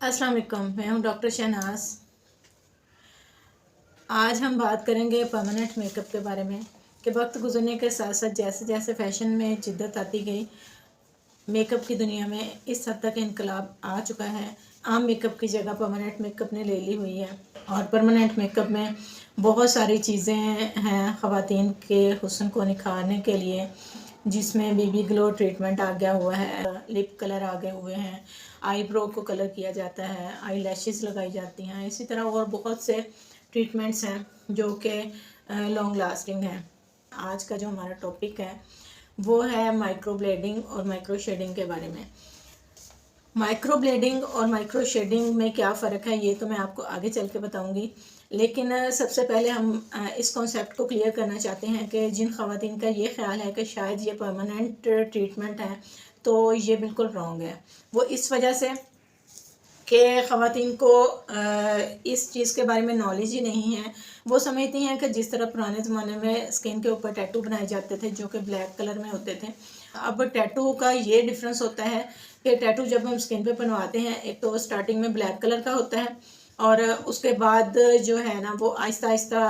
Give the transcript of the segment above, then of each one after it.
अस्सलाम वालेकुम, मैं हूँ डॉक्टर शहनाज। आज हम बात करेंगे परमानेंट मेकअप के बारे में कि वक्त गुजरने के साथ साथ जैसे जैसे फैशन में जिद्दत आती गई, मेकअप की दुनिया में इस हद तक इनकलाब आ चुका है। आम मेकअप की जगह परमानेंट मेकअप ने ले ली हुई है और परमानेंट मेकअप में बहुत सारी चीज़ें हैं ख़वातीन के हुस्न को निखारने के लिए, जिसमें बीबी ग्लो ट्रीटमेंट आ गया हुआ है, लिप कलर आ गए हुए हैं, आईब्रो को कलर किया जाता है, आई लैशेस लगाई जाती हैं। इसी तरह और बहुत से ट्रीटमेंट्स हैं जो कि लॉन्ग लास्टिंग हैं। आज का जो हमारा टॉपिक है वो है माइक्रो ब्लेडिंग और माइक्रो शेडिंग के बारे में। माइक्रो ब्लेडिंग और माइक्रो शेडिंग में क्या फ़र्क है ये तो मैं आपको आगे चल के बताऊंगी, लेकिन सबसे पहले हम इस कॉन्सेप्ट को क्लियर करना चाहते हैं कि जिन ख़वातीन का ये ख्याल है कि शायद ये परमानेंट ट्रीटमेंट है तो ये बिल्कुल रॉन्ग है। वो इस वजह से कि ख़वातीन को इस चीज़ के बारे में नॉलेज ही नहीं है। वो समझती हैं कि जिस तरह पुराने ज़माने में स्किन के ऊपर टैटू बनाए जाते थे जो कि ब्लैक कलर में होते थे, अब टैटू का ये डिफरेंस होता है कि टैटू जब हम स्किन पे बनवाते हैं, एक तो स्टार्टिंग में ब्लैक कलर का होता है और उसके बाद जो है ना वो आहिस्ता आहिस्ता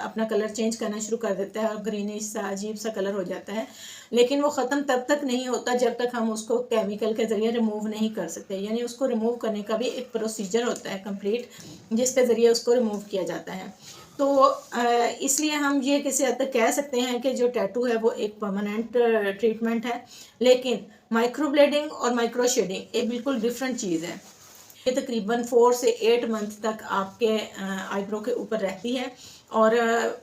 अपना कलर चेंज करना शुरू कर देता है और ग्रीनिश सा अजीब सा कलर हो जाता है। लेकिन वो ख़त्म तब तक नहीं होता जब तक हम उसको केमिकल के ज़रिए रिमूव नहीं कर सकते, यानी उसको रिमूव करने का भी एक प्रोसीजर होता है कंप्लीट, जिसके ज़रिए उसको रिमूव किया जाता है। तो इसलिए हम ये किसी हद तक कह सकते हैं कि जो टैटू है वो एक परमानेंट ट्रीटमेंट है, लेकिन माइक्रो ब्लेडिंग और माइक्रो शेडिंग एक बिल्कुल डिफरेंट चीज़ है। ये तकरीबन 4 से 8 मंथ तक आपके आईब्रो के ऊपर रहती है और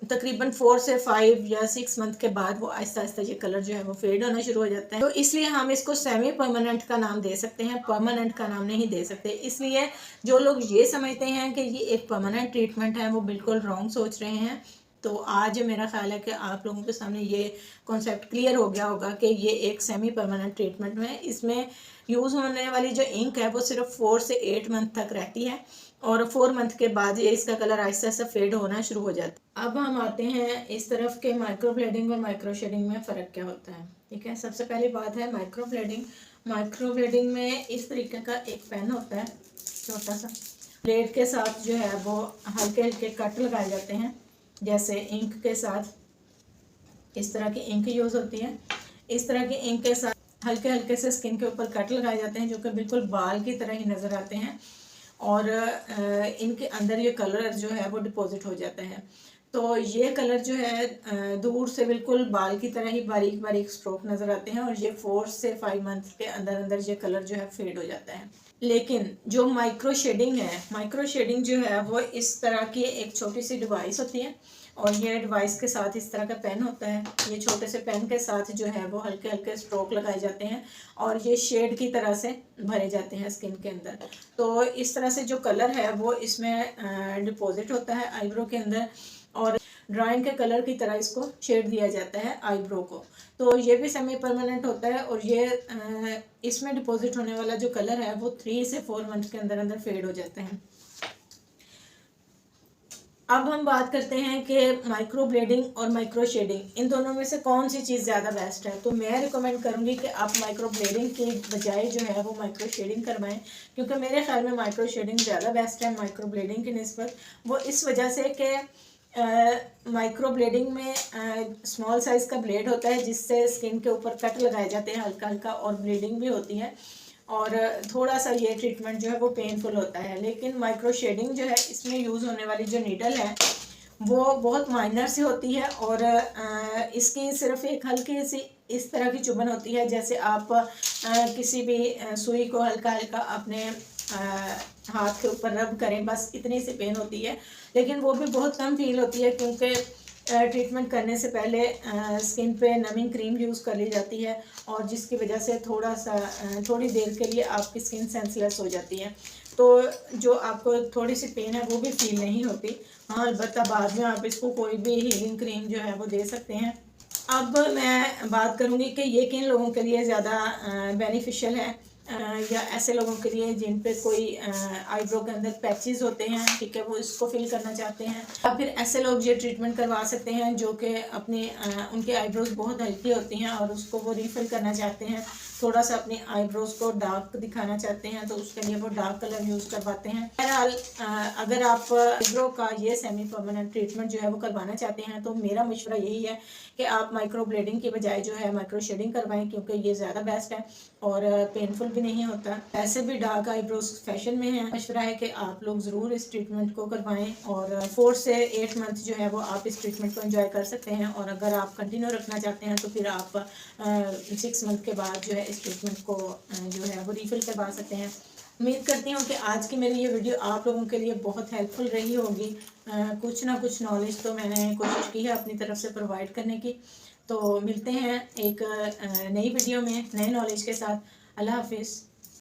तकरीबन 4 से 5 या 6 मंथ के बाद वो आहिस्ता आहिस्ता ये कलर जो है वो फेड होना शुरू हो जाता है। तो इसलिए हम इसको सेमी परमानेंट का नाम दे सकते हैं, परमानेंट का नाम नहीं दे सकते। इसलिए जो लोग ये समझते हैं कि ये एक परमानेंट ट्रीटमेंट है वो बिल्कुल रॉन्ग सोच रहे हैं। तो आज मेरा ख्याल है कि आप लोगों के सामने ये कॉन्सेप्ट क्लियर हो गया होगा कि ये एक सेमी परमानेंट ट्रीटमेंट है। इसमें यूज़ होने वाली जो इंक है वो सिर्फ 4 से 8 मंथ तक रहती है और 4 मंथ के बाद ये इसका कलर आहिस्ता आहिस्ता फेड होना शुरू हो जाता है। अब हम आते हैं इस तरफ के माइक्रो ब्लेडिंग और माइक्रो शेडिंग में फ़र्क क्या होता है। ठीक है, सबसे पहली बात है माइक्रो ब्लेडिंग। माइक्रो ब्लेडिंग में इस तरीके का एक पेन होता है छोटा सा, ब्लेड के साथ जो है वो हल्के हल्के कट लगाए जाते हैं, जैसे इंक के साथ इस तरह की इंक यूज़ होती है। इस तरह की इंक के साथ हल्के हल्के से स्किन के ऊपर कट लगाए जाते हैं जो कि बिल्कुल बाल की तरह ही नज़र आते हैं और इनके अंदर ये कलर जो है वो डिपॉजिट हो जाता है। तो ये कलर जो है दूर से बिल्कुल बाल की तरह ही बारीक बारीक स्ट्रोक नज़र आते हैं और ये 4 से 5 मंथ के अंदर अंदर ये कलर जो है फेड हो जाता है। लेकिन जो माइक्रो शेडिंग है, माइक्रो शेडिंग जो है वो इस तरह की एक छोटी सी डिवाइस होती है और ये डिवाइस के साथ इस तरह का पेन होता है। ये छोटे से पेन के साथ जो है वो हल्के हल्के स्ट्रोक लगाए जाते हैं और ये शेड की तरह से भरे जाते हैं स्किन के अंदर। तो इस तरह से जो कलर है वो इसमें डिपॉजिट होता है आईब्रो के अंदर और ड्राइंग के कलर की तरह इसको शेड दिया जाता है आईब्रो को। तो ये भी सेमी परमानेंट होता है और ये इसमें डिपॉजिट होने वाला जो कलर है वो 3 से 4 मंथ के अंदर अंदर फेड हो जाते हैं। अब हम बात करते हैं कि माइक्रो ब्लेडिंग और माइक्रो शेडिंग इन दोनों में से कौन सी चीज़ ज़्यादा बेस्ट है। तो मैं रिकमेंड करूँगी कि आप माइक्रो ब्लेडिंग के बजाय जो है वो माइक्रो शेडिंग करवाएं, क्योंकि मेरे ख्याल में माइक्रो शेडिंग ज़्यादा बेस्ट है माइक्रो ब्लेडिंग की निस्बत। वो इस वजह से कि माइक्रो ब्लेडिंग में स्मॉल साइज़ का ब्लेड होता है जिससे स्किन के ऊपर कट लगाए जाते हैं हल्का हल्का और ब्लीडिंग भी होती है और थोड़ा सा ये ट्रीटमेंट जो है वो पेनफुल होता है। लेकिन माइक्रो शेडिंग जो है इसमें यूज़ होने वाली जो नीडल है वो बहुत माइनर सी होती है और इसकी सिर्फ एक हल्की सी इस तरह की चुभन होती है, जैसे आप किसी भी सुई को हल्का हल्का अपने हाथ के ऊपर रब करें, बस इतनी सी पेन होती है। लेकिन वो भी बहुत कम फील होती है क्योंकि ट्रीटमेंट करने से पहले स्किन पे नमिंग क्रीम यूज़ कर ली जाती है और जिसकी वजह से थोड़ी देर के लिए आपकी स्किन सेंसलेस हो जाती है। तो जो आपको थोड़ी सी पेन है वो भी फील नहीं होती। हाँ, अलबत्ता बाद में आप इसको कोई भी हीलिंग क्रीम जो है वो दे सकते हैं। अब मैं बात करूँगी कि ये किन लोगों के लिए ज़्यादा बेनिफिशियल है या ऐसे लोगों के लिए जिन पे कोई आईब्रो के अंदर पैचेस होते हैं, ठीक है, वो इसको फिल करना चाहते हैं, या फिर ऐसे लोग ये ट्रीटमेंट करवा सकते हैं जो कि अपनी उनके आईब्रोज बहुत हल्की होती हैं और उसको वो रीफिल करना चाहते हैं। थोड़ा सा अपनी आईब्रोज को डार्क दिखाना चाहते हैं तो उसके लिए वो डार्क कलर यूज़ करवाते हैं। बहरहाल अगर आप आईब्रो का ये सेमी परमानेंट ट्रीटमेंट जो है वो करवाना चाहते हैं तो मेरा मशवरा यही है कि आप माइक्रो ब्लेडिंग की बजाय जो है माइक्रो शेडिंग करवाएं, क्योंकि ये ज़्यादा बेस्ट है और पेनफुल भी नहीं होता। ऐसे भी डार्क आईब्रोज फैशन में है। मशवरा है कि आप लोग ज़रूर इस ट्रीटमेंट को करवाएं और 4 से 8 मंथ जो है वो आप इस ट्रीटमेंट को एंजॉय कर सकते हैं। और अगर आप कंटिन्यू रखना चाहते हैं तो फिर आप 6 मंथ के बाद जो है इस ट्रीटमेंट को जो है वो रिफ़िल करवा सकते हैं। उम्मीद करती हूँ कि आज की मेरी ये वीडियो आप लोगों के लिए बहुत हेल्पफुल रही होगी। कुछ ना कुछ नॉलेज तो मैंने कोशिश की है अपनी तरफ से प्रोवाइड करने की। तो मिलते हैं एक नई वीडियो में नए नॉलेज के साथ। अल्लाह हाफिज़।